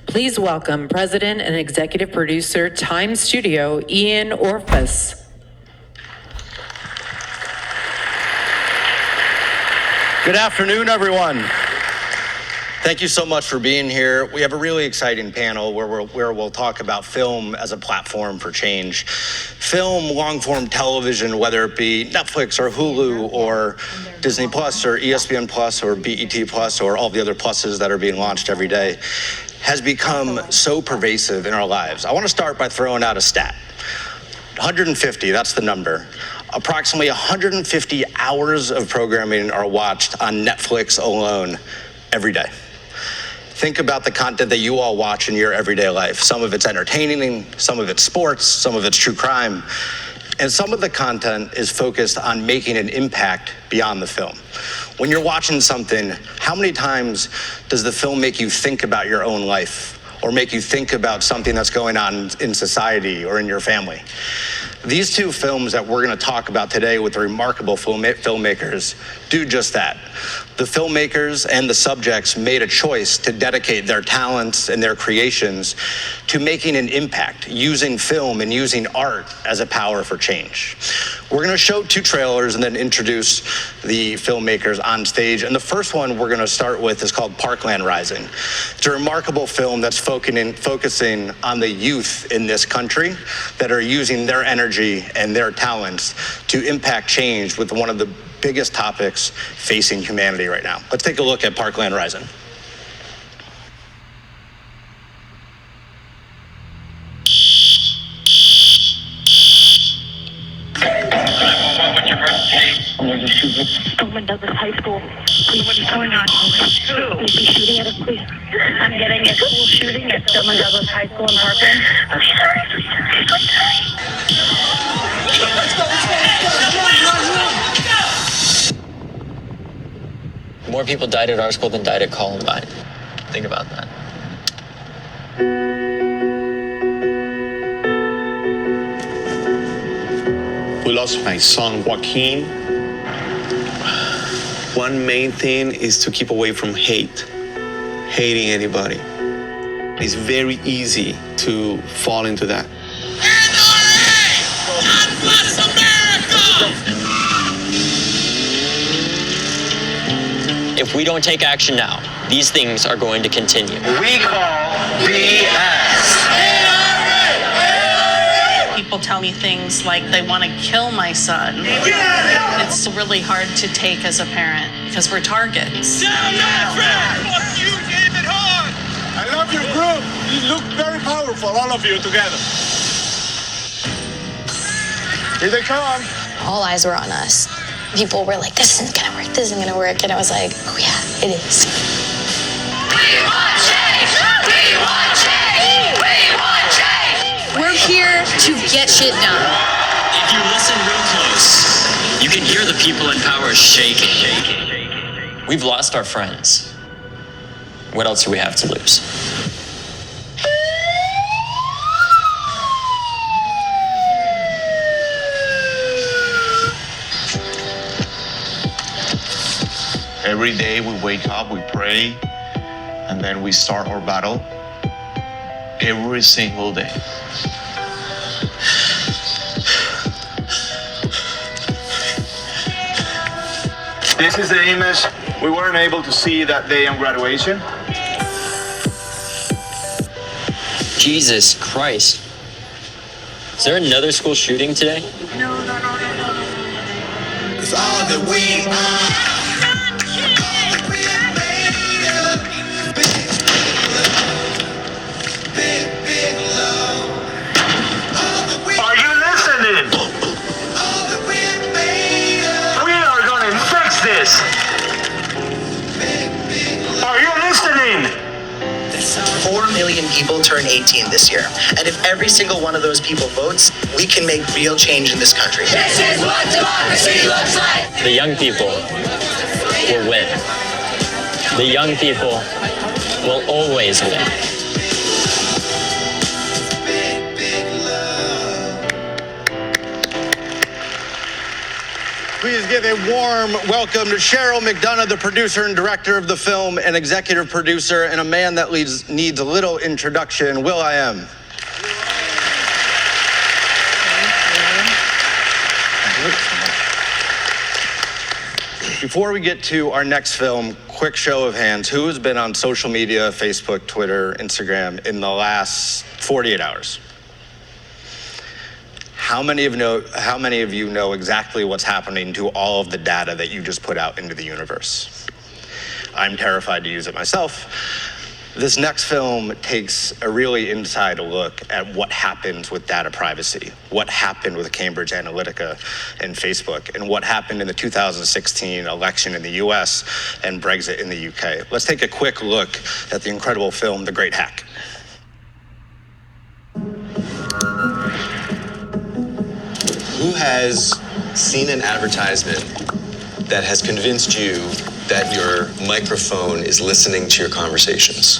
Please welcome President and Executive Producer, Time Studio, Ian Orphus. Good afternoon, everyone. Thank you so much for being here. We have a really exciting panel where we'll talk about film as a platform for change. Film, long-form television, whether it be Netflix or Hulu or Disney Plus or ESPN Plus or BET Plus or all the other pluses that are being launched every day, has become so pervasive in our lives. I want to start by throwing out a stat. 150, that's the number. Approximately 150 hours of programming are watched on Netflix alone every day. Think about the content that you all watch in your everyday life. Some of it's entertaining, some of it's sports, some of it's true crime, and some of the content is focused on making an impact beyond the film. When you're watching something, how many times does the film make you think about your own life or make you think about something that's going on in society or in your family? These two films that we're going to talk about today with the remarkable filmmakers do just that. The filmmakers and the subjects made a choice to dedicate their talents and their creations to making an impact, using film and using art as a power for change. We're going to show two trailers and then introduce the filmmakers on stage. And the first one we're going to start with is called Parkland Rising. It's a remarkable film that's focusing on the youth in this country that are using their energy and their talents to impact change with one of the biggest topics facing humanity right now. Let's take a look at Parkland Rising. Stoneman Douglas High School. What is going on? Who? Is he shooting at us, please? I'm getting a school shooting at Stoneman Douglas High School in Parkland. Okay, sorry. More people died at our school than died at Columbine. Think about that. We lost my son, Joaquin. One main thing is to keep away from hating anybody. It's very easy to fall into that. God bless America! If we don't take action now, these things are going to continue. We call BS. People tell me things like they want to kill my son. It's really hard to take as a parent because we're targets. Fuck you, David Hahn! I love your group. You look very powerful, all of you together. Here they come. All eyes were on us. People were like, this isn't gonna work, this isn't gonna work. And I was like, oh yeah, it is. We want change! We want change! We want change! We're here to get shit done. If you listen real close, you can hear the people in power shaking. We've lost our friends. What else do we have to lose? Every day we wake up, we pray, and then we start our battle. Every single day. This is the image we weren't able to see that day on graduation. Jesus Christ. Is there another school shooting today? No. 'Cause all that we are. Are you listening? We are gonna fix this. Are you listening? 4 million people turn 18 this year. And if every single one of those people votes, we can make real change in this country. This is what democracy looks like. The young people will win. The young people will always win. Please give a warm welcome to Cheryl McDonough, the producer and director of the film, and executive producer, and a man that needs a little introduction, Will.i.am. Before we get to our next film, quick show of hands. Who has been on social media, Facebook, Twitter, Instagram in the last 48 hours? How many of you know exactly what's happening to all of the data that you just put out into the universe? I'm terrified to use it myself. This next film takes a really inside look at what happens with data privacy, what happened with Cambridge Analytica and Facebook, and what happened in the 2016 election in the US and Brexit in the UK. Let's take a quick look at the incredible film, The Great Hack. Who has seen an advertisement that has convinced you that your microphone is listening to your conversations?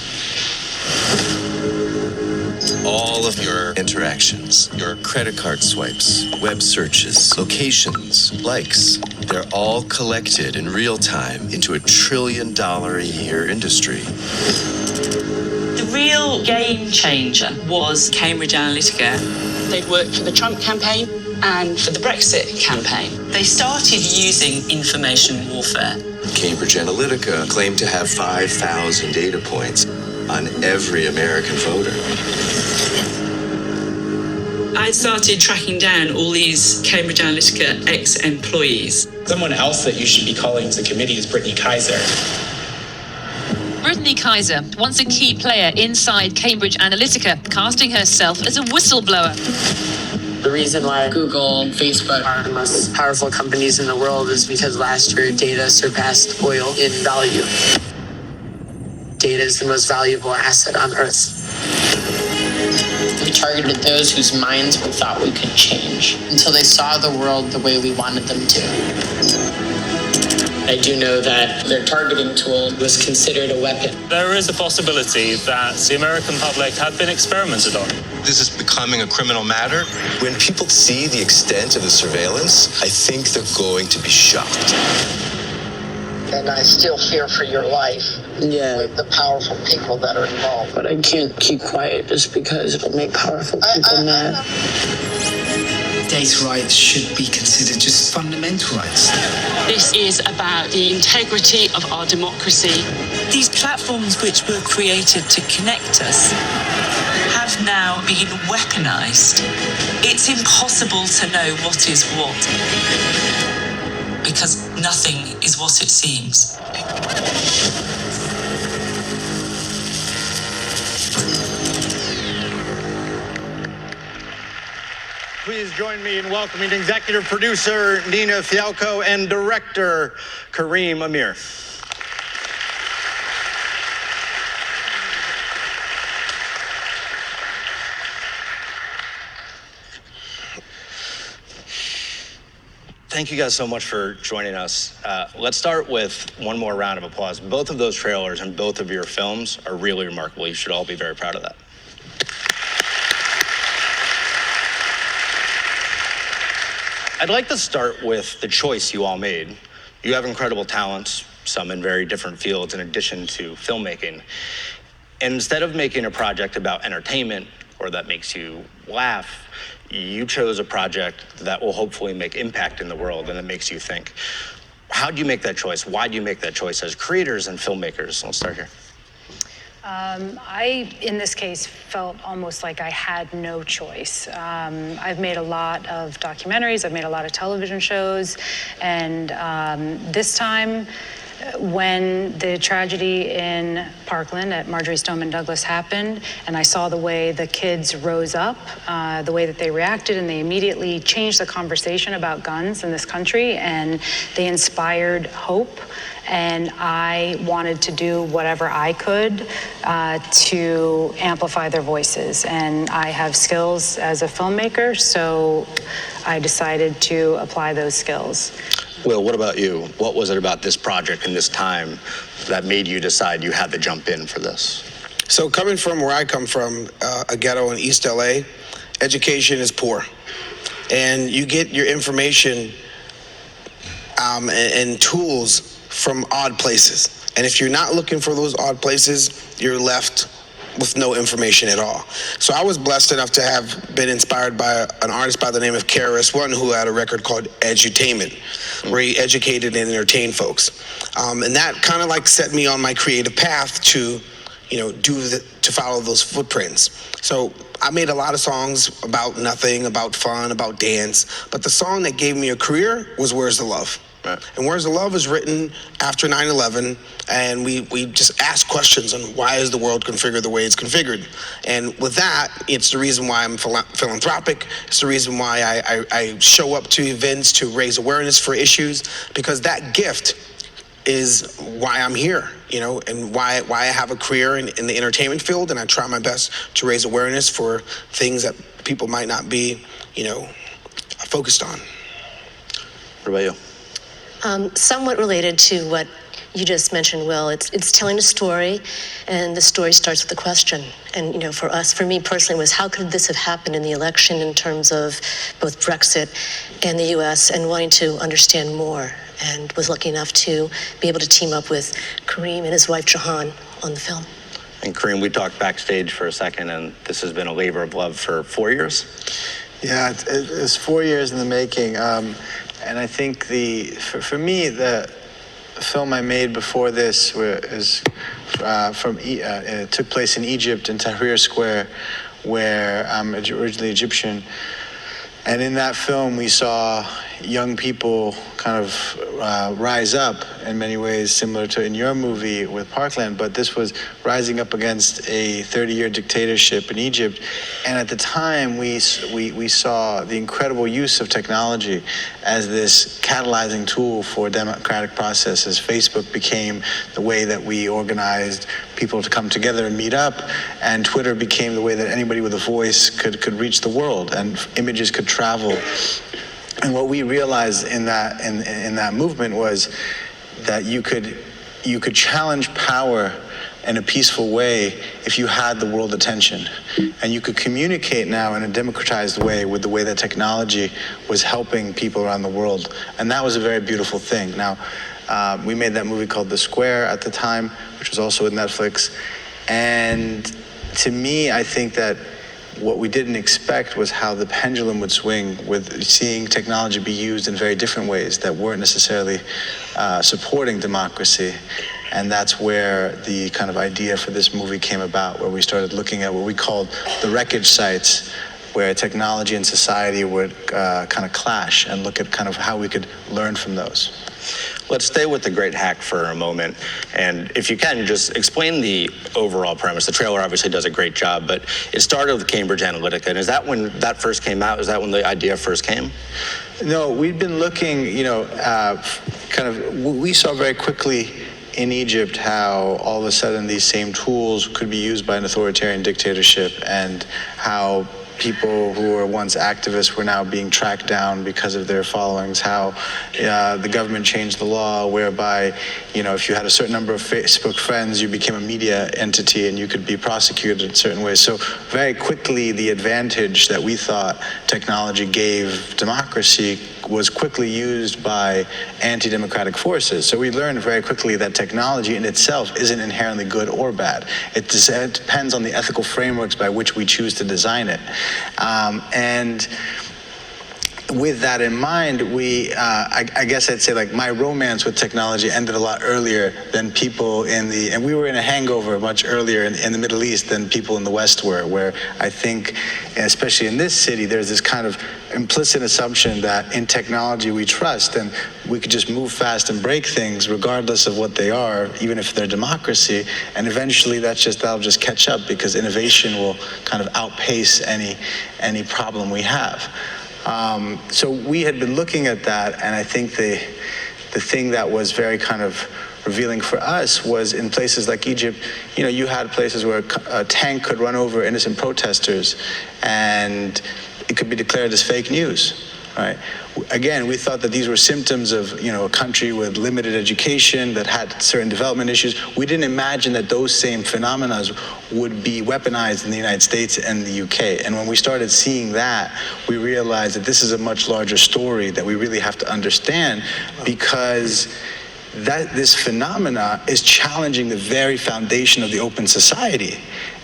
All of your interactions, your credit card swipes, web searches, locations, likes, they're all collected in real time into $1 trillion a year industry. The real game changer was Cambridge Analytica. They'd worked for the Trump campaign and for the Brexit campaign. They started using information warfare. Cambridge Analytica claimed to have 5,000 data points on every American voter. I started tracking down all these Cambridge Analytica ex-employees. Someone else that you should be calling to committee is Brittany Kaiser. Brittany Kaiser, once a key player inside Cambridge Analytica, casting herself as a whistleblower. The reason why Google and Facebook are the most powerful companies in the world is because last year data surpassed oil in value. Data is the most valuable asset on Earth. We targeted those whose minds we thought we could change until they saw the world the way we wanted them to. I do know that their targeting tool was considered a weapon. There is a possibility that the American public had been experimented on. This is becoming a criminal matter. When people see the extent of the surveillance, I think they're going to be shocked. And I still fear for your life with the powerful people that are involved. But I can't keep quiet just because it'll make powerful people mad. Data rights should be considered just fundamental rights. This is about the integrity of our democracy. These platforms which were created to connect us have now been weaponized. It's impossible to know what is what, because nothing is what it seems. Please join me in welcoming executive producer Nina Fialkow and director Kareem Amir. Thank you guys so much for joining us. Let's start with one more round of applause. Both of those trailers and both of your films are really remarkable. You should all be very proud of that. I'd like to start with the choice you all made. You have incredible talents, some in very different fields in addition to filmmaking. And instead of making a project about entertainment or that makes you laugh, you chose a project that will hopefully make impact in the world and that makes you think. How do you make that choice? Why do you make that choice as creators and filmmakers? Let's start here. I, in this case, felt almost like I had no choice. I've made a lot of documentaries, I've made a lot of television shows, and this time, when the tragedy in Parkland at Marjorie Stoneman Douglas happened, and I saw the way the kids rose up, the way that they reacted, and they immediately changed the conversation about guns in this country, and they inspired hope. And I wanted to do whatever I could to amplify their voices. And I have skills as a filmmaker, so I decided to apply those skills. Will, what about you? What was it about this project and this time that made you decide you had to jump in for this? So coming from where I come from, a ghetto in East LA, education is poor. And you get your information and tools from odd places. And if you're not looking for those odd places, you're left with no information at all. So I was blessed enough to have been inspired by an artist by the name of KRS-One, who had a record called Edutainment, where he educated and entertained folks. And that kind of like set me on my creative path to, to follow those footprints. So I made a lot of songs about nothing, about fun, about dance, but the song that gave me a career was Where's the Love? Right. And Where's the Love was written after 9/11, and we just asked questions on why is the world configured the way it's configured. And with that, it's the reason why I'm philanthropic. It's the reason why I show up to events to raise awareness for issues, because that gift is why I'm here, and why I have a career in the entertainment field, and I try my best to raise awareness for things that people might not be, focused on. What about you? Somewhat related to what you just mentioned, Will. It's telling a story, and the story starts with a question. And for me personally, was how could this have happened in the election in terms of both Brexit and the U.S. and wanting to understand more. And was lucky enough to be able to team up with Kareem and his wife Jahan on the film. And Kareem, we talked backstage for a second, and this has been a labor of love for 4 years. Yeah, it's 4 years in the making. And I think for me, the film I made before this took place in Egypt, in Tahrir Square, where I'm originally Egyptian. And in that film, we saw young people kind of rise up in many ways, similar to in your movie with Parkland, but this was rising up against a 30-year dictatorship in Egypt. And at the time, we saw the incredible use of technology as this catalyzing tool for democratic processes. Facebook became the way that we organized people to come together and meet up, and Twitter became the way that anybody with a voice could reach the world, and images could travel. And what we realized in that movement was that you could challenge power in a peaceful way if you had the world attention, and you could communicate now in a democratized way with the way that technology was helping people around the world, and that was a very beautiful thing. Now, we made that movie called The Square at the time, which was also with Netflix, and to me, I think that what we didn't expect was how the pendulum would swing with seeing technology be used in very different ways that weren't necessarily supporting democracy. And that's where the kind of idea for this movie came about, where we started looking at what we called the wreckage sites, where technology and society would kind of clash, and look at kind of how we could learn from those. Let's stay with the great hack for a moment. And if you can, just explain the overall premise. The trailer obviously does a great job, but it started with Cambridge Analytica. And is that when that first came out? Is that when the idea first came? No, we'd been looking, we saw very quickly in Egypt how all of a sudden these same tools could be used by an authoritarian dictatorship, and how people who were once activists were now being tracked down because of their followings, how the government changed the law whereby, if you had a certain number of Facebook friends, you became a media entity and you could be prosecuted in certain ways. So very quickly, the advantage that we thought technology gave democracy was quickly used by anti-democratic forces. So we learned very quickly that technology in itself isn't inherently good or bad. It depends on the ethical frameworks by which we choose to design it. And with that in mind, I guess I'd say like my romance with technology ended a lot earlier than people and we were in a hangover much earlier in the Middle East than people in the West were, where I think, especially in this city, there's this kind of implicit assumption that in technology we trust, and we could just move fast and break things regardless of what they are, even if they're democracy, and eventually that'll just catch up, because innovation will kind of outpace any problem we have. So we had been looking at that, and I think the thing that was very kind of revealing for us was in places like Egypt, you had places where a tank could run over innocent protesters and it could be declared as fake news. right? Again, we thought that these were symptoms of, a country with limited education that had certain development issues. We didn't imagine that those same phenomena would be weaponized in the United States and the UK. And when we started seeing that, we realized that this is a much larger story that we really have to understand, because this phenomena is challenging the very foundation of the open society.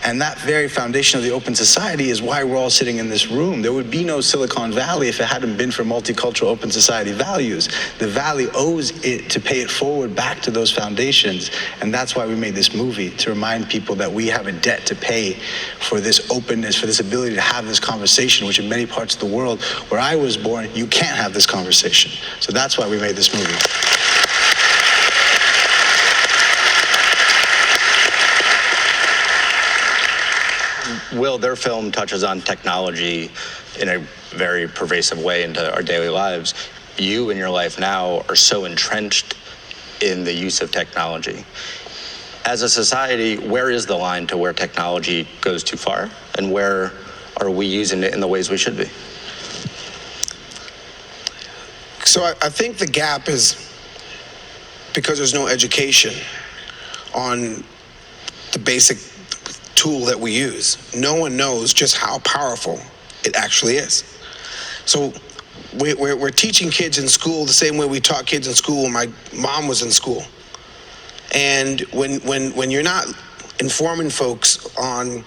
And that very foundation of the open society is why we're all sitting in this room. There would be no Silicon Valley if it hadn't been for multicultural open society values. The Valley owes it to pay it forward back to those foundations. And that's why we made this movie, to remind people that we have a debt to pay for this openness, for this ability to have this conversation, which in many parts of the world where I was born, you can't have this conversation. So that's why we made this movie. Will, their film touches on technology in a very pervasive way into our daily lives. You in your life now are so entrenched in the use of technology. As a society, where is the line to where technology goes too far? And where are we using it in the ways we should be? So I think the gap is because there's no education on the basic tool that we use. No one knows just how powerful it actually is. So we're teaching kids in school the same way we taught kids in school when my mom was in school. And when you're not informing folks on,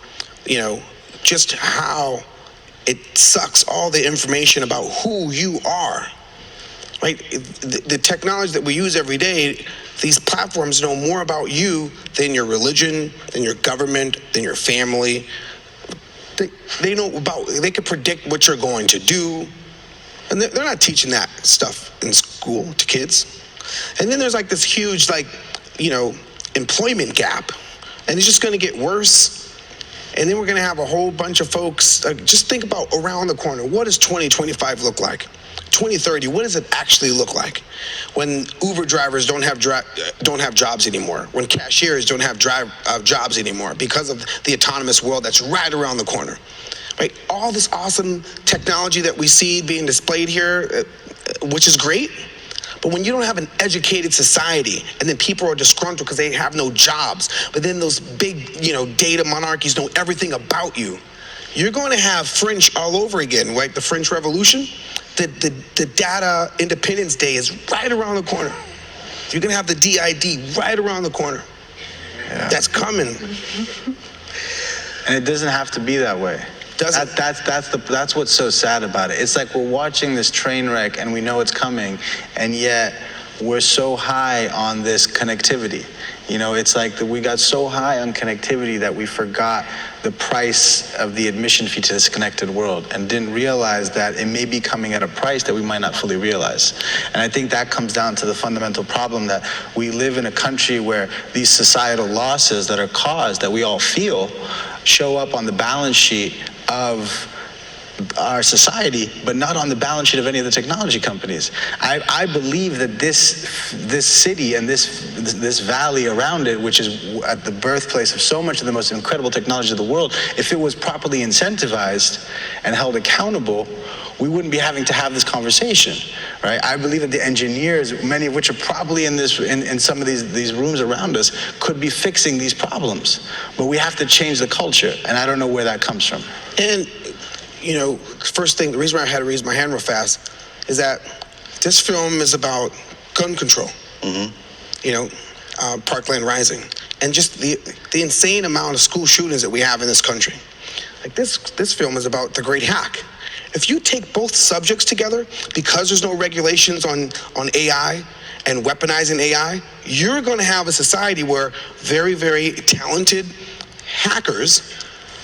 just how it sucks all the information about who you are, right? The technology that we use every day, these platforms know more about you than your religion, than your government, than your family. They know they can predict what you're going to do. And they're not teaching that stuff in school to kids. And then there's like this huge, employment gap. And it's just gonna get worse. And then we're gonna have a whole bunch of folks, just think about around the corner. What does 2025 look like? 2030, what does it actually look like when Uber drivers don't have jobs anymore, when cashiers don't have jobs anymore because of the autonomous world that's right around the corner, right? All this awesome technology that we see being displayed here, which is great, but when you don't have an educated society and then people are disgruntled because they have no jobs, but then those big, data monarchies know everything about you, you're going to have French all over again, right? The French Revolution. The data independence day is right around the corner. You're gonna have the DID right around the corner. Yeah. That's coming. And it doesn't have to be that way. That's what's so sad about it. It's like we're watching this train wreck and we know it's coming, and yet we're so high on this connectivity. It's like we got so high on connectivity that we forgot the price of the admission fee to this connected world and didn't realize that it may be coming at a price that we might not fully realize. And I think that comes down to the fundamental problem that we live in a country where these societal losses that are caused, that we all feel, show up on the balance sheet of our society, but not on the balance sheet of any of the technology companies. I believe that this city and this valley around it, which is at the birthplace of so much of the most incredible technology of the world, if it was properly incentivized and held accountable, we wouldn't be having to have this conversation, right? I believe that the engineers, many of which are probably in some of these rooms around us, could be fixing these problems. But we have to change the culture, and I don't know where that comes from. And first thing, the reason why I had to raise my hand real fast is that this film is about gun control. Mm-hmm. Parkland Rising, and just the insane amount of school shootings that we have in this country. Like this film is about the Great Hack. If you take both subjects together, because there's no regulations on AI and weaponizing AI, you're going to have a society where very, very talented hackers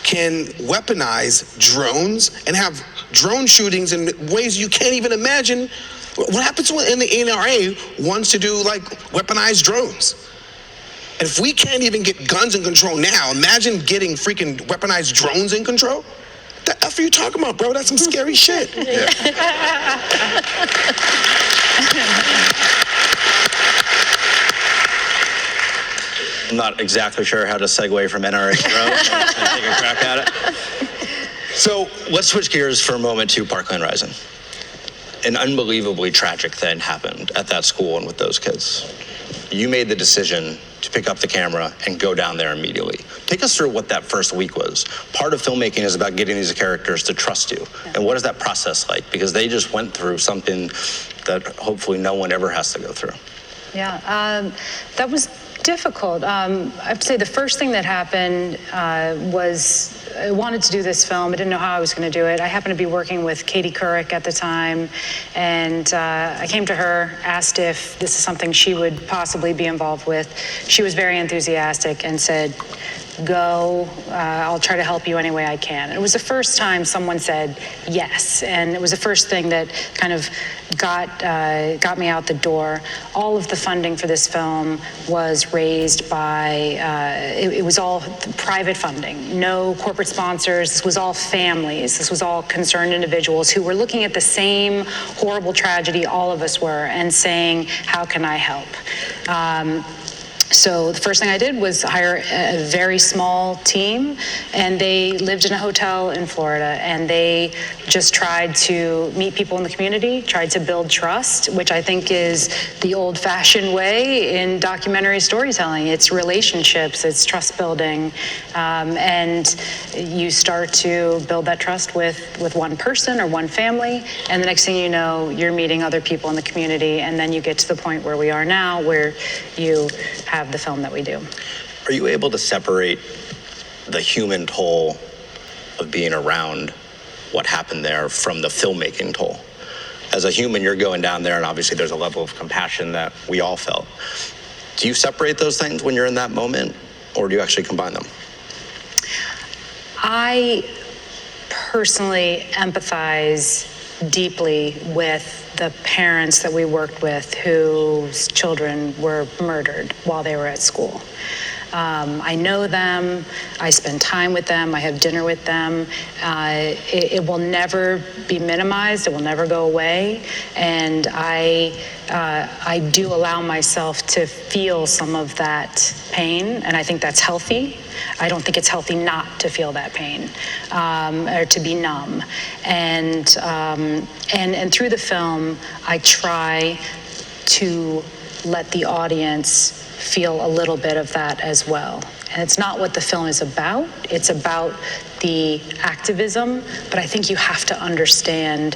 can weaponize drones and have drone shootings in ways you can't even imagine. What happens when the NRA wants to do weaponized drones? And if we can't even get guns in control now, imagine getting freaking weaponized drones in control? The F are you talking about, bro? That's some scary shit. Yeah. I'm not exactly sure how to segue from NRA to drones. I'm just going to take a crack at it. So let's switch gears for a moment to Parkland Rising. an unbelievably tragic thing happened at that school and with those kids. You made the decision to pick up the camera and go down there immediately. Take us through what that first week was. Part of filmmaking is about getting these characters to trust you. And what is that process like? Because they just went through something that hopefully no one ever has to go through. Yeah, that was difficult. I have to say the first thing that happened was I wanted to do this film. I didn't know how I was going to do it. I happened to be working with Katie Couric at the time, and I came to her, asked if this is something she would possibly be involved with. She was very enthusiastic and said, go, I'll try to help you any way I can. And it was the first time someone said yes, and it was the first thing that kind of got me out the door. All of the funding for this film was raised by, it was all private funding, no corporate sponsors. This was all families. This was all concerned individuals who were looking at the same horrible tragedy all of us were and saying, how can I help? So the first thing I did was hire a very small team, and they lived in a hotel in Florida, and they just tried to meet people in the community, tried to build trust, which I think is the old-fashioned way in documentary storytelling. It's relationships, it's trust building, and you start to build that trust with one person or one family, and the next thing you know, you're meeting other people in the community, and then you get to the point where we are now, where you have the film that we do. Are you able to separate the human toll of being around what happened there from the filmmaking toll? As a human, you're going down there, and obviously there's a level of compassion that we all felt. Do you separate those things when you're in that moment, or do you actually combine them? I personally empathize deeply with the parents that we worked with whose children were murdered while they were at school. I know them, I spend time with them, I have dinner with them. It will never be minimized, it will never go away, and I do allow myself to feel some of that pain, and I think that's healthy. I don't think it's healthy not to feel that pain, or to be numb. And through the film, I try to let the audience feel a little bit of that as well. And it's not what the film is about. It's about the activism, but I think you have to understand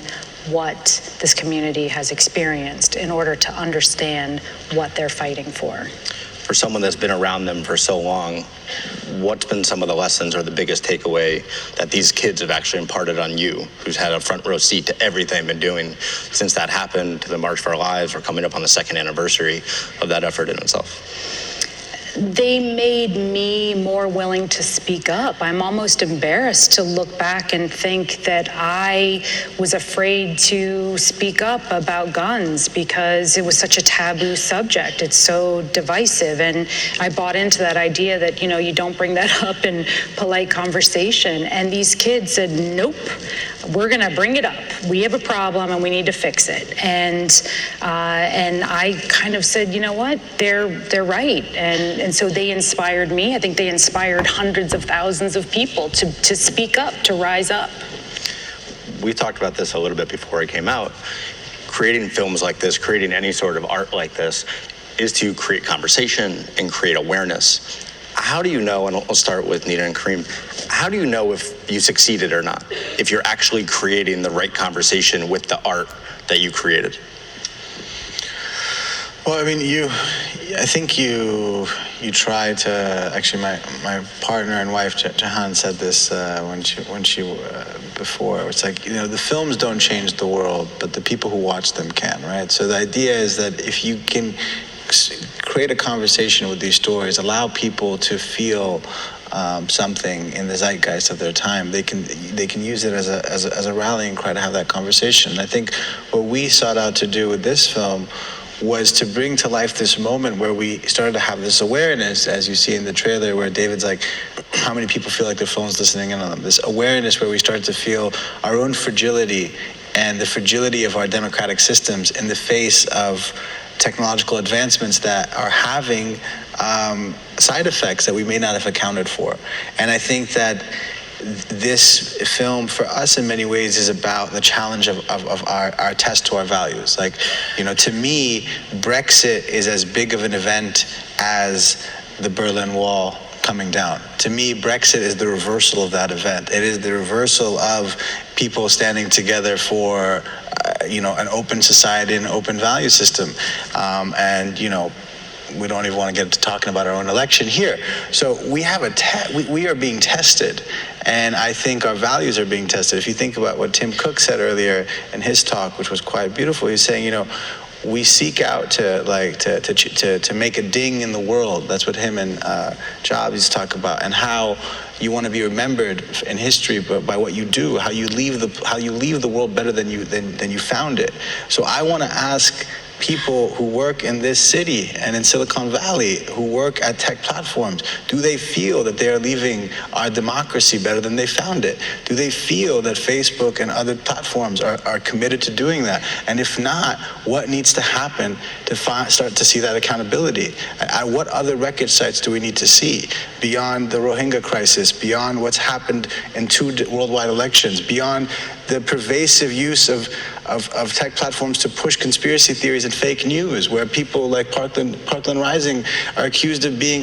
what this community has experienced in order to understand what they're fighting for. For someone that's been around them for so long, what's been some of the lessons or the biggest takeaway that these kids have actually imparted on you, who's had a front row seat to everything they've been doing since that happened, to the March for Our Lives, or coming up on the second anniversary of that effort in itself? They made me more willing to speak up. I'm almost embarrassed to look back and think that I was afraid to speak up about guns because it was such a taboo subject. It's so divisive. And I bought into that idea that, you don't bring that up in polite conversation. And these kids said, nope, we're going to bring it up. We have a problem and we need to fix it. And I kind of said, you know what, they're right. And so they inspired me. I think they inspired hundreds of thousands of people to speak up, to rise up. We talked about this a little bit before it came out. Creating films like this, creating any sort of art like this, is to create conversation and create awareness. How do you know, and I'll start with Nina and Kareem, how do you know if you succeeded or not? If you're actually creating the right conversation with the art that you created? Well, I mean, I think you try to, actually my partner and wife, Jahan, said this when she before. It's like, the films don't change the world, but the people who watch them can, right? So the idea is that if you can create a conversation with these stories, allow people to feel something in the zeitgeist of their time, they can use it as a rallying cry to have that conversation. And I think what we sought out to do with this film was to bring to life this moment where we started to have this awareness, as you see in the trailer, where David's like, how many people feel like their phone's listening in on them? This awareness where we start to feel our own fragility and the fragility of our democratic systems in the face of technological advancements that are having side effects that we may not have accounted for. And I think that this film for us in many ways is about the challenge of our test to our values. Like, to me, Brexit is as big of an event as the Berlin Wall coming down. To me, Brexit is the reversal of that event. It is the reversal of people standing together for, an open society and open value system. We don't even want to get into talking about our own election here. So we have we are being tested, and I think our values are being tested. If you think about what Tim Cook said earlier in his talk, which was quite beautiful, he's saying, we seek out to make a ding in the world. That's what him and Jobs used to talk about, and how you want to be remembered in history, but by what you do, how you leave the world better than you found it. So I want to ask people who work in this city and in Silicon Valley, who work at tech platforms, do they feel that they are leaving our democracy better than they found it? Do they feel that Facebook and other platforms are committed to doing that? And if not, what needs to happen to start to see that accountability? What other wreckage sites do we need to see beyond the Rohingya crisis, beyond what's happened in 2 worldwide elections, beyond the pervasive use of tech platforms to push conspiracy theories and fake news, where people like Parkland Rising are accused of being,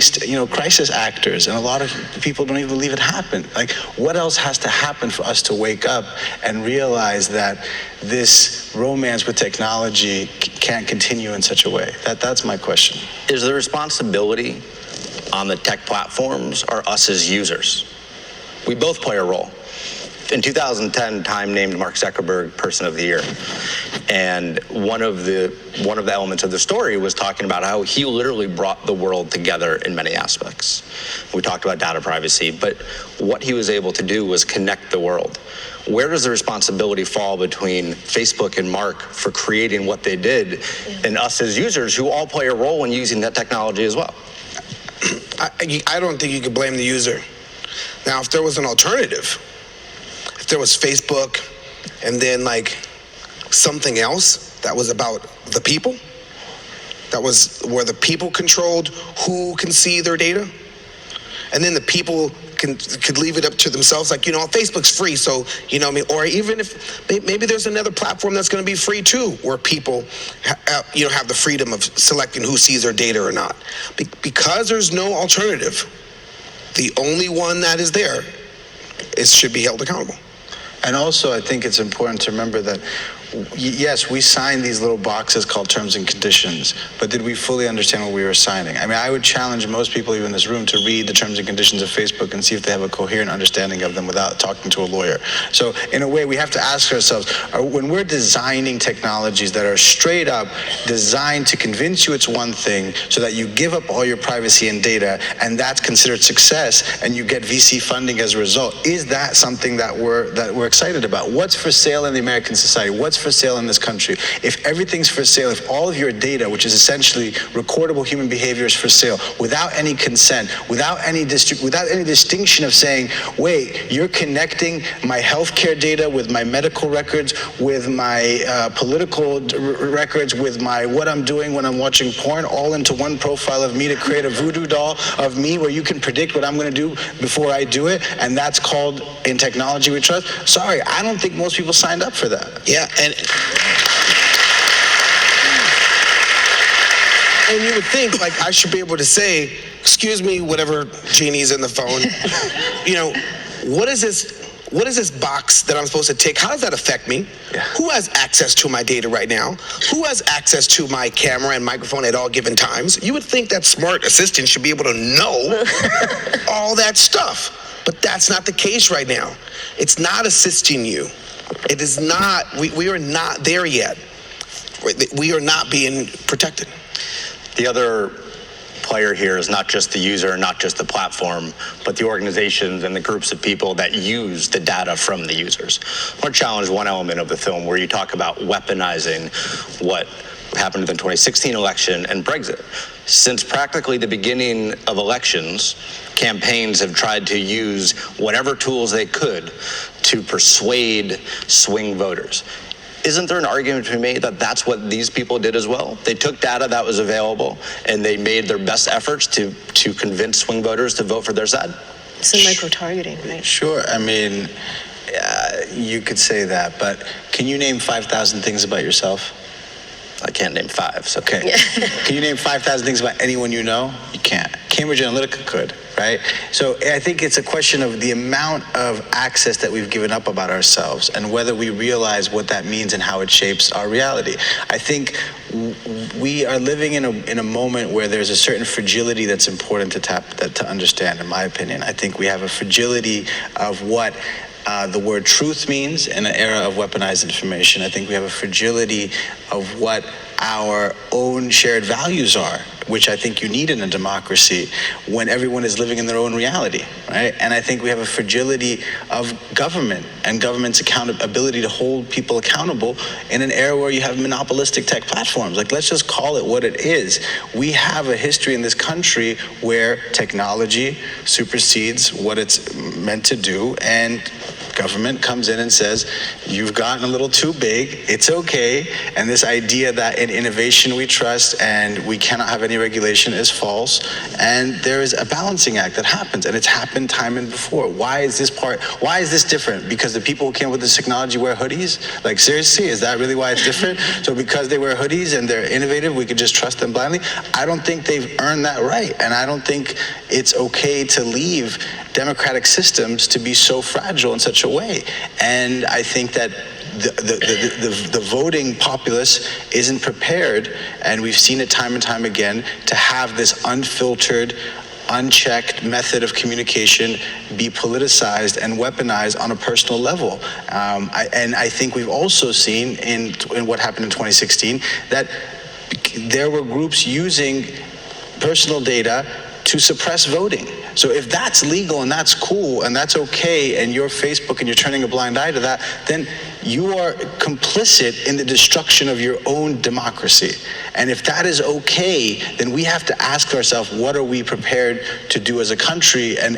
crisis actors, and a lot of people don't even believe it happened. Like, what else has to happen for us to wake up and realize that this romance with technology can't continue in such a way? That's my question. Is the responsibility on the tech platforms or us as users? We both play a role. In 2010, Time named Mark Zuckerberg Person of the Year, and one of the elements of the story was talking about how he literally brought the world together in many aspects. We talked about data privacy, but what he was able to do was connect the world. Where does the responsibility fall between Facebook and Mark for creating what they did, and us as users who all play a role in using that technology as well? I don't think you could blame the user. Now, if there was an alternative, if there was Facebook and then something else that was about the people, that was where the people controlled who can see their data, and then the people could leave it up to themselves, Facebook's free, so or even if maybe there's another platform that's going to be free too, where people have the freedom of selecting who sees their data or not. Because there's no alternative, the only one that is there should be held accountable. And also, I think it's important to remember that, yes, we signed these little boxes called terms and conditions, but did we fully understand what we were signing? I mean, I would challenge most people, even in this room, to read the terms and conditions of Facebook and see if they have a coherent understanding of them without talking to a lawyer. So, in a way, we have to ask ourselves, when we're designing technologies that are straight up designed to convince you it's one thing, so that you give up all your privacy and data, and that's considered success, and you get VC funding as a result, is that something that we're excited about? What's for sale in the American society? What's for sale in this country? If everything's for sale, if all of your data, which is essentially recordable human behavior, is for sale without any consent, without any distinction of saying, wait, you're connecting my healthcare data with my medical records, with my political records, with my what I'm doing when I'm watching porn, all into one profile of me to create a voodoo doll of me where you can predict what I'm going to do before I do it, and that's called in technology we trust. Sorry, I don't think most people signed up for that. Yeah, and you would think I should be able to say, excuse me, whatever genie's in the phone, what is this box that I'm supposed to tick? How does that affect me? Yeah. Who has access to my data right now? Who has access to my camera and microphone at all given times? You would think that smart assistant should be able to know all that stuff, but that's not the case right now. It's not assisting you. It is not, we are not there yet. We are not being protected. The other player here is not just the user, not just the platform, but the organizations and the groups of people that use the data from the users. I want to challenge one element of the film where you talk about weaponizing what happened in the 2016 election and Brexit. Since practically the beginning of elections, campaigns have tried to use whatever tools they could to persuade swing voters. Isn't there an argument to be made that that's what these people did as well? They took data that was available and they made their best efforts to convince swing voters to vote for their side? It's a micro-targeting, right? Sure. I mean, you could say that, but can you name 5,000 things about yourself? I can't name 5. So. Okay. Can you name 5,000 things about anyone you know? You can't. Cambridge Analytica could, right? So I think it's a question of the amount of access that we've given up about ourselves and whether we realize what that means and how it shapes our reality. I think we are living in a moment where there's a certain fragility that's important to understand, in my opinion. I think we have a fragility of what the word truth means in an era of weaponized information. I think we have a fragility of what our own shared values are, which I think you need in a democracy when everyone is living in their own reality, right? And I think we have a fragility of government and government's ability to hold people accountable in an era where you have monopolistic tech platforms. Like, let's just call it what it is. We have a history in this country where technology supersedes what it's meant to do, and government comes in and says, you've gotten a little too big, it's okay, and this idea that in innovation we trust and we cannot have any regulation is false, and there is a balancing act that happens, and it's happened time and before. Why is this different? Because the people who came up with this technology wear hoodies? Like, seriously, is that really why it's different? So because they wear hoodies and they're innovative, we could just trust them blindly? I don't think they've earned that right, and I don't think it's okay to leave democratic systems to be so fragile in such a way. And I think that the voting populace isn't prepared, and we've seen it time and time again, to have this unfiltered, unchecked method of communication be politicized and weaponized on a personal level. And I think we've also seen in what happened in 2016 that there were groups using personal data to suppress voting. So if that's legal and that's cool and that's okay, and you're Facebook and you're turning a blind eye to that, then you are complicit in the destruction of your own democracy. And if that is okay, then we have to ask ourselves, what are we prepared to do as a country, and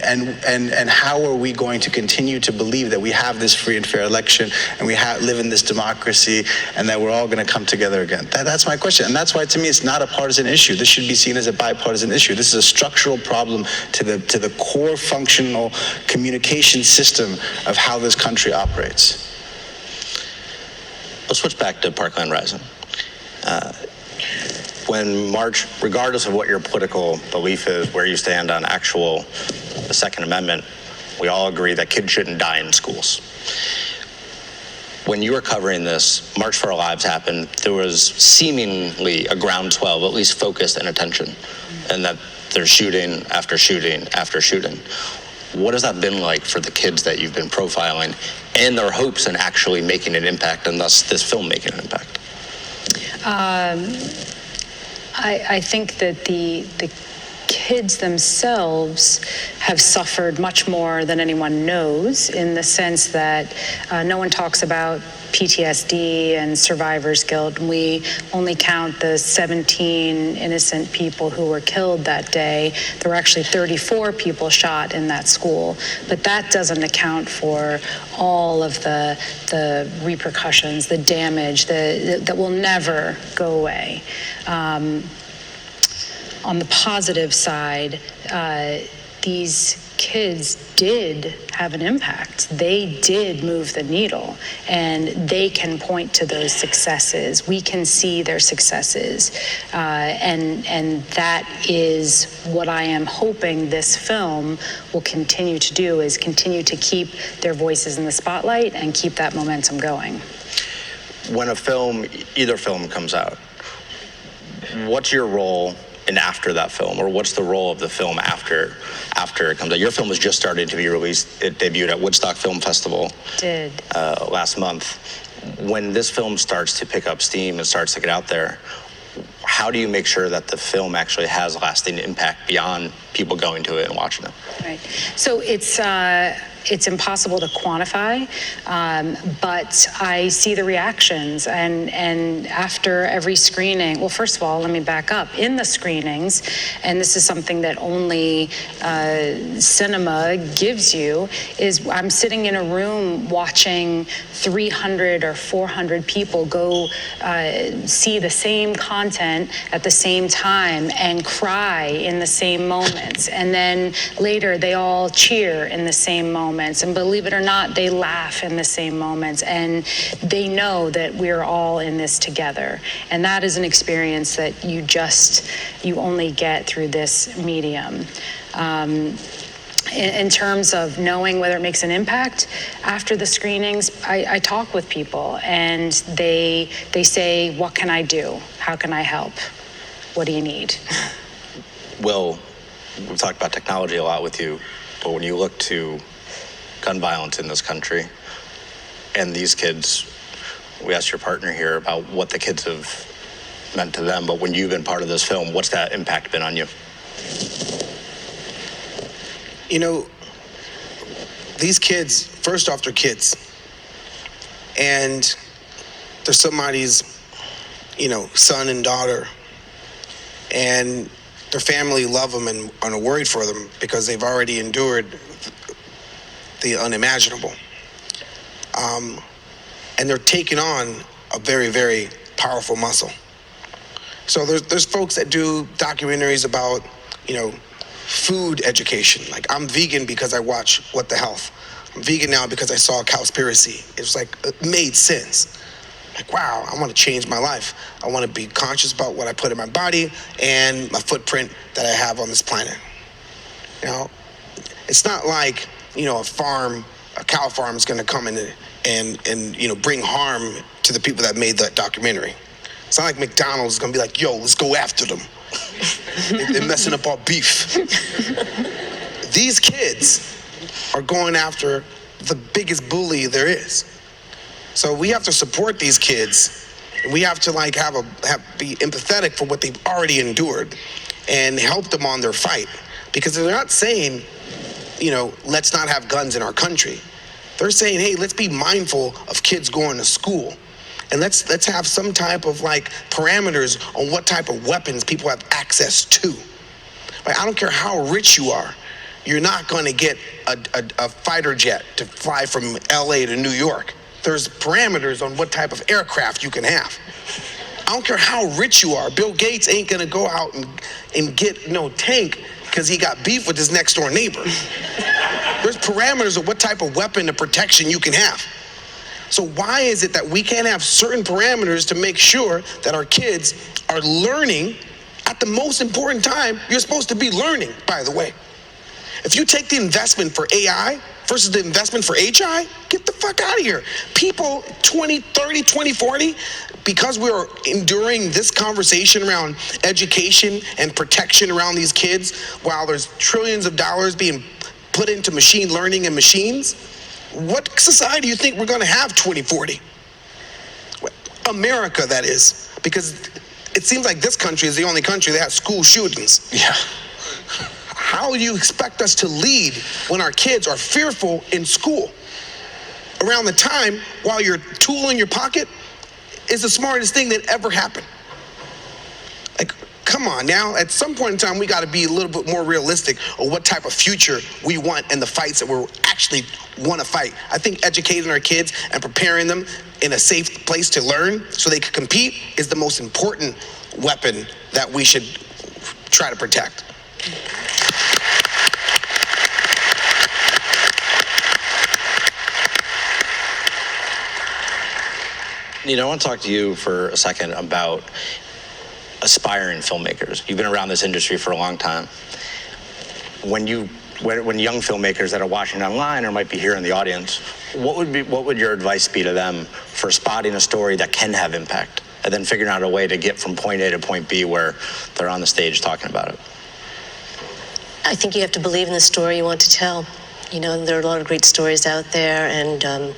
how are we going to continue to believe that we have this free and fair election, and we live in this democracy, and that we're all going to come together again? That's my question. And that's why, to me, it's not a partisan issue. This should be seen as a bipartisan issue. This is a structural problem to the core functional communication system of how this country operates. Let's switch back to Parkland Rising. When March, regardless of what your political belief is, where you stand on the Second Amendment, we all agree that kids shouldn't die in schools. When you were covering this, March for Our Lives happened, there was seemingly a groundswell, at least focus and attention, and that there's shooting after shooting after shooting. What has that been like for the kids that you've been profiling, and their hopes in actually making an impact, and thus this film making an impact? I think that the kids themselves have suffered much more than anyone knows, in the sense that no one talks about PTSD and survivor's guilt. We only count the 17 innocent people who were killed that day. There were actually 34 people shot in that school, but that doesn't account for all of the repercussions, the damage that will never go away. On the positive side, these kids did have an impact. They did move the needle, and they can point to those successes. We can see their successes, and that is what I am hoping this film will continue to do, is continue to keep their voices in the spotlight and keep that momentum going. When either film comes out, what's your role in after that film, or what's the role of the film after it comes out? Your film was just starting to be released. It debuted at Woodstock Film Festival last month. When this film starts to pick up steam and starts to get out there, how do you make sure that the film actually has lasting impact beyond people going to it and watching it? Right. So it's impossible to quantify, but I see the reactions, and after every screening, well, first of all, let me back up. In the screenings, and this is something that only cinema gives you, is I'm sitting in a room watching 300 or 400 people go see the same content at the same time and cry in the same moments, and then later they all cheer in the same moments, and believe it or not, they laugh in the same moments, and they know that we're all in this together. And that is an experience that you only get through this medium. In terms of knowing whether it makes an impact, after the screenings, I talk with people, and they say, what can I do? How can I help? What do you need? Will, we've talked about technology a lot with you, but when you look to gun violence in this country and these kids, we asked your partner here about what the kids have meant to them, but when you've been part of this film, what's that impact been on you? You know, these kids, first off, they're kids. And they're somebody's, son and daughter. And their family love them and are worried for them because they've already endured the unimaginable. And they're taking on a very, very powerful muscle. So there's folks that do documentaries about, food education. Like, I'm vegan because I watch What the Health. I'm vegan now because I saw Cowspiracy. It made sense. Like, wow, I want to change my life. I want to be conscious about what I put in my body and my footprint that I have on this planet. It's not like, a cow farm is going to come in and bring harm to the people that made that documentary. It's not like McDonald's is going to be like, yo, let's go after them. They're messing up our beef. These kids are going after the biggest bully there is. So we have to support these kids. We have to be empathetic for what they've already endured and help them on their fight. Because they're not saying, let's not have guns in our country. They're saying, hey, let's be mindful of kids going to school. And let's have some type of parameters on what type of weapons people have access to. I don't care how rich you are. You're not going to get a fighter jet to fly from LA to New York. There's parameters on what type of aircraft you can have. I don't care how rich you are. Bill Gates ain't going to go out and get no tank because he got beef with his next door neighbor. There's parameters of what type of weapon and protection you can have. So why is it that we can't have certain parameters to make sure that our kids are learning at the most important time you're supposed to be learning, by the way? If you take the investment for AI versus the investment for HI, get the fuck out of here. People 2030, 2040, because we're enduring this conversation around education and protection around these kids, while there's trillions of dollars being put into machine learning and machines, what society do you think we're going to have 2040? America, that is, because it seems like this country is the only country that has school shootings. Yeah. How do you expect us to lead when our kids are fearful in school? Around the time while your tool in your pocket is the smartest thing that ever happened. Come on now, at some point in time, we got to be a little bit more realistic on what type of future we want and the fights that we actually want to fight. I think educating our kids and preparing them in a safe place to learn so they can compete is the most important weapon that we should try to protect. Nina, I want to talk to you for a second about aspiring filmmakers. You've been around this industry for a long time. When young filmmakers that are watching online or might be here in the audience, what would your advice be to them for spotting a story that can have impact and then figuring out a way to get from point A to point B where they're on the stage talking about it? I think you have to believe in the story you want to tell. There are a lot of great stories out there, and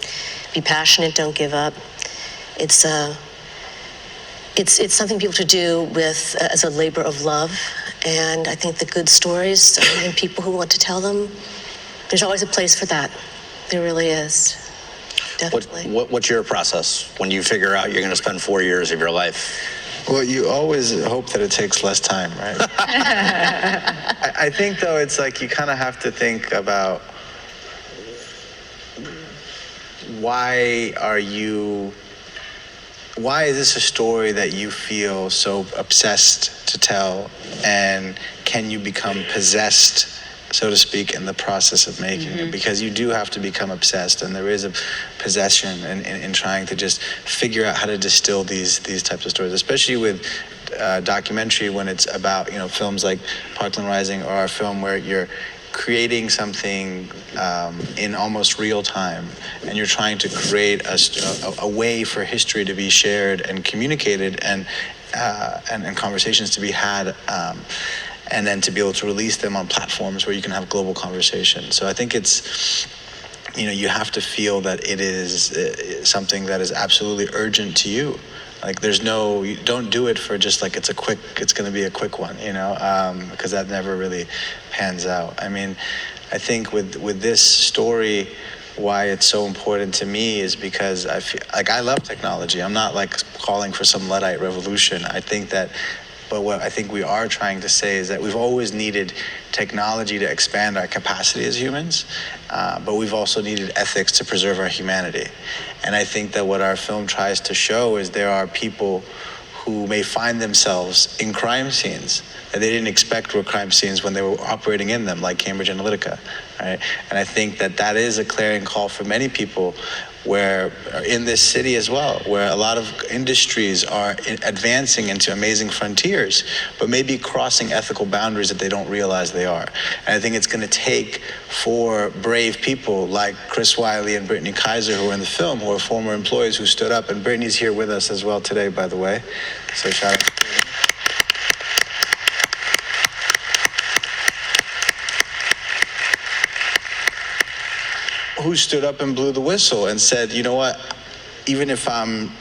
be passionate, don't give up. It's something people to do with as a labor of love, And I think the good stories and people who want to tell them, there's always a place for that. There really is. Definitely. What's your process when you figure out you're going to spend 4 years of your life? Well, you always hope that it takes less time, right? I think, though, it's like you kind of have to think about why is this a story that you feel so obsessed to tell, and can you become possessed, so to speak, in the process of making it? Because you do have to become obsessed, and there is a possession in trying to just figure out how to distill these types of stories, especially with documentary, when it's about films like Parkland Rising, or a film where you're creating something in almost real time, and you're trying to create a way for history to be shared and communicated, and conversations to be had, and then to be able to release them on platforms where you can have global conversation. So I think it's, you have to feel that it is something that is absolutely urgent to you. Like you don't do it for just like it's going to be a quick one, because that never really pans out. I mean, I think with this story, why it's so important to me is because I feel like I love technology. I'm not like calling for some Luddite revolution. But what I think we are trying to say is that we've always needed technology to expand our capacity as humans, but we've also needed ethics to preserve our humanity. And I think that what our film tries to show is there are people who may find themselves in crime scenes that they didn't expect were crime scenes when they were operating in them, like Cambridge Analytica, right? And I think that is a clarion call for many people, where in this city as well, where a lot of industries are advancing into amazing frontiers, but maybe crossing ethical boundaries that they don't realize they are. And I think it's going to take for brave people like Chris Wiley and Brittany Kaiser, who are in the film, who are former employees who stood up, and Brittany's here with us as well today, by the way. So shout out to Brittany. Who stood up and blew the whistle and said, you know what, even if I'm,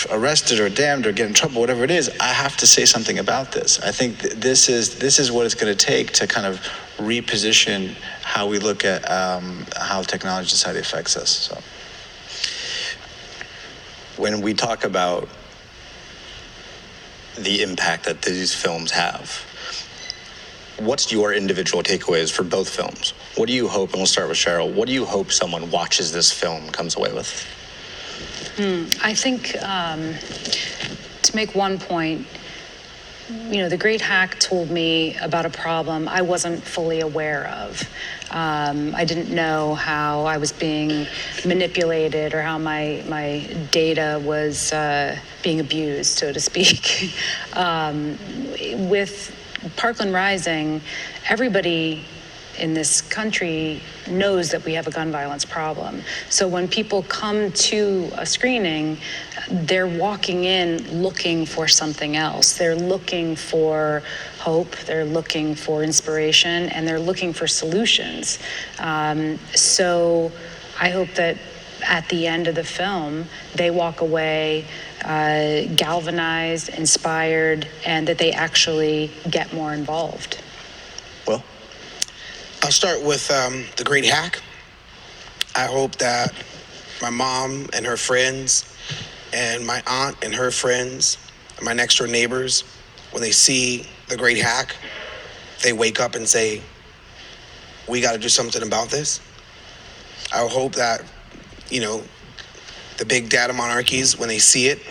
arrested or damned or get in trouble, whatever it is, I have to say something about this. I think this is what it's going to take to kind of reposition how we look at how technology and society affects us. So, when we talk about the impact that these films have, what's your individual takeaways for both films? What do you hope, and we'll start with Cheryl, what do you hope someone watches this film comes away with? I think, to make one point, The Great Hack told me about a problem I wasn't fully aware of. I didn't know how I was being manipulated or how my data was being abused, so to speak. With Parkland Rising, everybody in this country knows that we have a gun violence problem. So when people come to a screening, they're walking in looking for something else. They're looking for hope, they're looking for inspiration, and they're looking for solutions. So I hope that at the end of the film, they walk away galvanized, inspired, and that they actually get more involved. Well, I'll start with The Great Hack. I hope that my mom and her friends and my aunt and her friends and my next door neighbors, when they see The Great Hack, they wake up and say, we got to do something about this. I hope that, the big data monarchies, when they see it,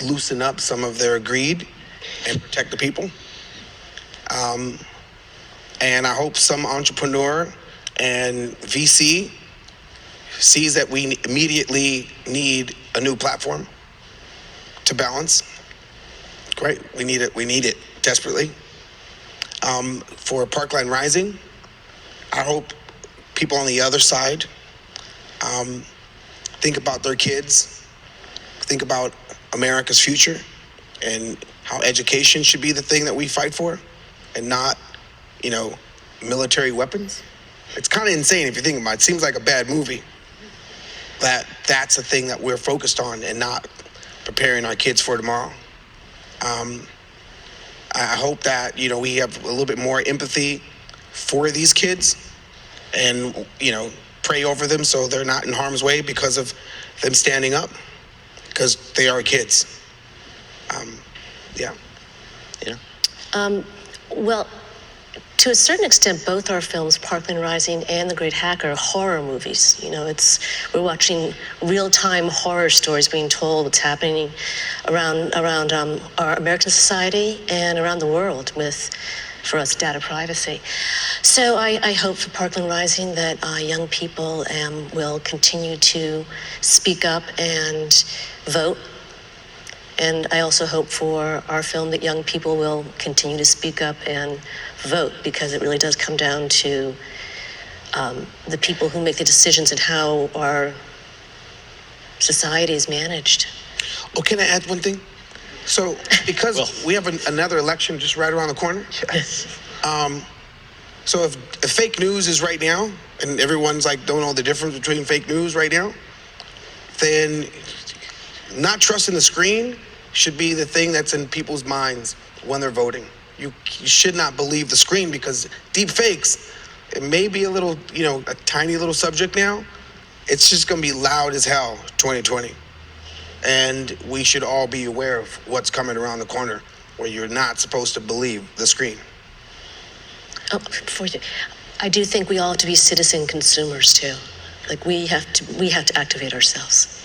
loosen up some of their greed and protect the people. And I hope some entrepreneur and VC sees that we immediately need a new platform to balance. Great, we need it desperately. For Parkland Rising, I hope people on the other side think about their kids, think about America's future, and how education should be the thing that we fight for, and not, military weapons. It's kind of insane if you think about it. It seems like a bad movie. That's the thing that we're focused on, and not preparing our kids for tomorrow. I hope that, we have a little bit more empathy for these kids and, pray over them so they're not in harm's way because of them standing up, because they are kids. Yeah. Well, to a certain extent, both our films, Parkland Rising and The Great Hack, are horror movies. We're watching real-time horror stories being told what's happening around our American society and around the world with, for us, data privacy. So I hope for Parkland Rising that young people will continue to speak up and vote. And I also hope for our film that young people will continue to speak up and vote, because it really does come down to the people who make the decisions and how our society is managed. Oh, can I add one thing? So, because we have another election just right around the corner. Yes. So if fake news is right now, and everyone's like don't know the difference between fake news right now, then not trusting the screen should be the thing that's in people's minds when they're voting. You should not believe the screen, because deep fakes, it may be a little, a tiny little subject now. It's just going to be loud as hell 2020. And we should all be aware of what's coming around the corner, where you're not supposed to believe the screen. I do think we all have to be citizen consumers too. Like we have to activate ourselves.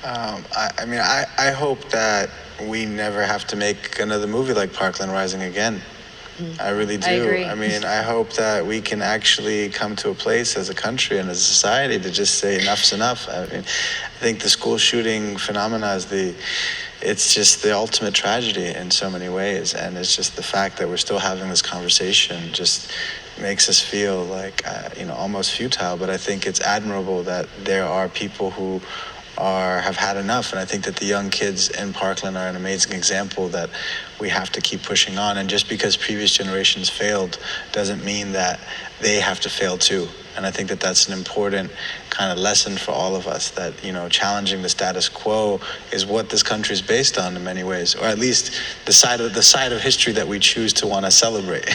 I hope that we never have to make another movie like Parkland Rising again. I really do. I agree. I hope that we can actually come to a place as a country and as a society to just say enough's enough. I think the school shooting phenomena it's just the ultimate tragedy in so many ways, and it's just the fact that we're still having this conversation just makes us feel like almost futile. But I think it's admirable that there are people who have had enough, and I think that the young kids in Parkland are an amazing example that we have to keep pushing on. And just because previous generations failed doesn't mean that they have to fail too. And I think that that's an important kind of lesson for all of us, that challenging the status quo is what this country is based on in many ways, or at least the side of history that we choose to want to celebrate.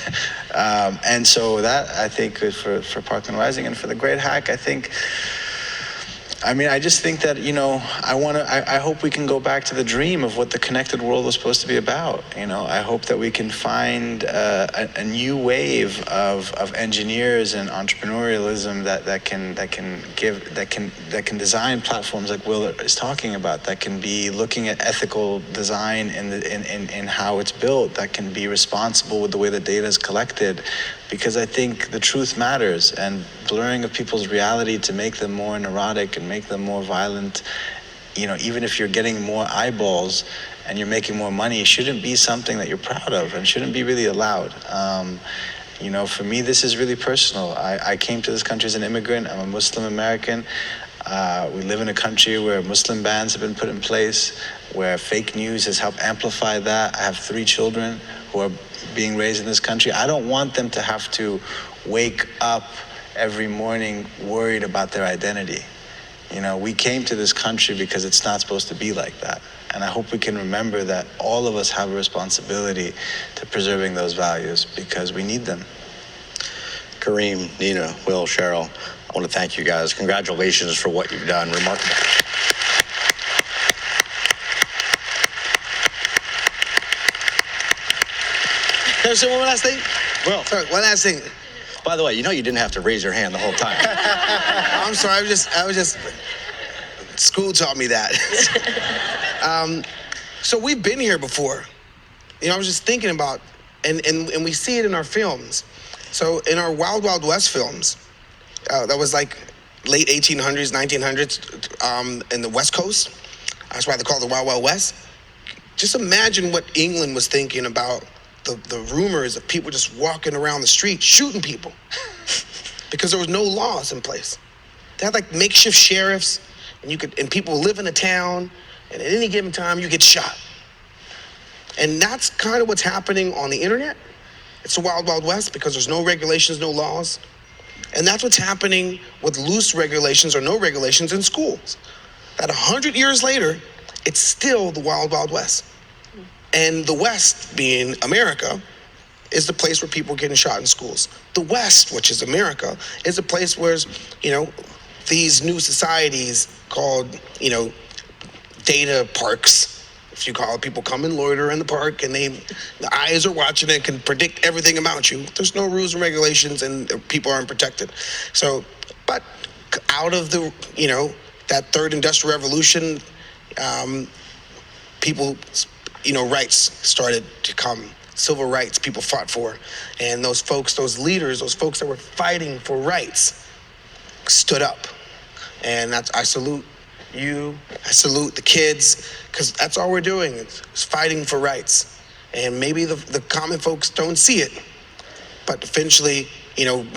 And so that, I think, for Parkland Rising and for The Great Hack, I just think that, I hope we can go back to the dream of what the connected world was supposed to be about. I hope that we can find a new wave of engineers and entrepreneurialism that can design platforms like Will is talking about, that can be looking at ethical design in how it's built, that can be responsible with the way the data is collected. Because I think the truth matters, and blurring of people's reality to make them more neurotic and make them more violent, even if you're getting more eyeballs and you're making more money, shouldn't be something that you're proud of and shouldn't be really allowed. For me, this is really personal. I came to this country as an immigrant. I'm a Muslim American. We live in a country where Muslim bans have been put in place, where fake news has helped amplify that. I have 3 children who are being raised in this country. I don't want them to have to wake up every morning worried about their identity. We came to this country because it's not supposed to be like that. And I hope we can remember that all of us have a responsibility to preserving those values, because we need them. Kareem, Nina, Will, Cheryl, I want to thank you guys. Congratulations for what you've done. Remarkable. Can I say one last thing? Well, sorry, one last thing. By the way, you didn't have to raise your hand the whole time. I'm sorry. I was just. School taught me that. So we've been here before. I was just thinking about, and we see it in our films. So in our Wild Wild West films, that was like late 1800s, 1900s, in the West Coast. That's why they call it the Wild Wild West. Just imagine what England was thinking about the rumors of people just walking around the street shooting people because there was no laws in place. They had like makeshift sheriffs, and people live in a town, and at any given time you get shot. And that's kind of what's happening on the internet. It's the Wild Wild West because there's no regulations, no laws. And that's what's happening with loose regulations or no regulations in schools. That 100 years later, it's still the Wild Wild West. And the West, being America, is the place where people are getting shot in schools. The West, which is America, is a place where, these new societies called, data parks, if you call it, people come and loiter in the park and the eyes are watching and can predict everything about you. There's no rules and regulations and people aren't protected. So, but out of the, that third industrial revolution, people, rights started to come. Civil rights people fought for. And those folks, those leaders, those folks that were fighting for rights stood up. And I salute you, I salute the kids, because that's all we're doing, is fighting for rights. And maybe the common folks don't see it, but eventually,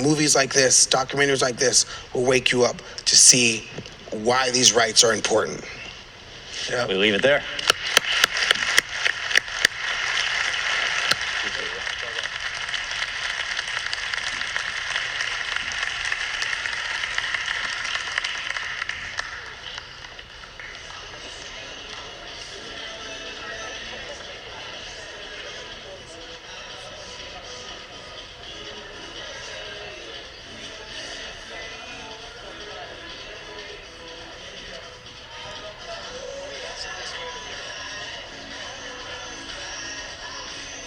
movies like this, documentaries like this, will wake you up to see why these rights are important. Yeah. We leave it there.